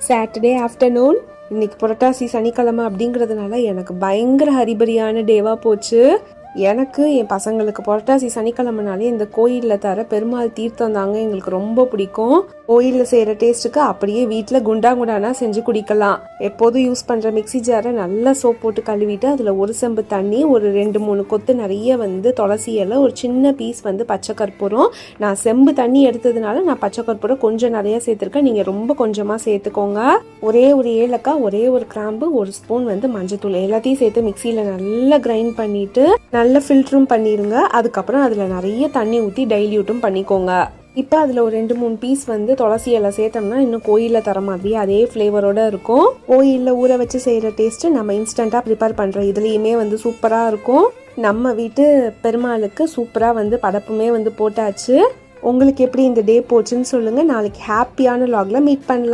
Saturday afternoon. இன்னைக்கு புரட்டாசி சனிக்கிழமை அப்படிங்கிறதுனால எனக்கு பயங்கர ஹரிபரியான டேவாக போச்சு. எனக்கு என் பசங்களுக்கு புரட்டாசி சனிக்கிழமைனாலே இந்த கோயிலில் தர பெருமாள் தீர்த்தம் தாங்க எங்களுக்கு ரொம்ப பிடிக்கும். கோயிலில் செய்கிற டேஸ்ட்டுக்கு அப்படியே வீட்டில் குண்டானா செஞ்சு குடிக்கலாம். எப்போதும் யூஸ் பண்ணுற மிக்சி ஜாரை நல்லா சோப் போட்டு கழுவிட்டு அதில் ஒரு செம்பு தண்ணி, ஒரு 2-3 கொத்து நிறைய துளசி இலை, ஒரு சின்ன பீஸ் பச்சை கற்பூரம். நான் செம்பு தண்ணி எடுத்ததுனால நான் பச்சை கற்பூரம் கொஞ்சம் நிறைய சேர்த்துருக்கேன். நீங்கள் ரொம்ப கொஞ்சமாக சேர்த்துக்கோங்க. ஒரே ஒரு ஏலக்காய், ஒரே ஒரு கிராம்பு, ஒரு ஸ்பூன் மஞ்சத்தூள் எல்லாத்தையும் சேர்த்து மிக்சியில் நல்லா கிரைண்ட் பண்ணிட்டு நல்லா ஃபில்டரும் பண்ணிடுங்க. அதுக்கப்புறம் அதில் நிறைய தண்ணி ஊற்றி டைல்யூட்டும் பண்ணிக்கோங்க. இப்போ அதில் ஒரு 2-3 பீஸ் துளசி இலை சேர்த்தோம்னா இன்னும் கோயிலில் தர மாதிரி அதே ஃப்ளேவரோடு இருக்கும். கோயிலில் ஊற வச்சு செய்கிற டேஸ்ட்டு நம்ம இன்ஸ்டண்ட்டாக ப்ரிப்பேர் பண்ணுற இதுலேயுமே சூப்பராக இருக்கும். நம்ம வீட்டு பெருமாளுக்கு சூப்பராக படப்புமே போட்டாச்சு. உங்களுக்கு எப்படி இந்த டே போச்சுன்னு சொல்லுங்கள். நாளைக்கு ஹாப்பியான லாகில் மீட் பண்ணலாம்.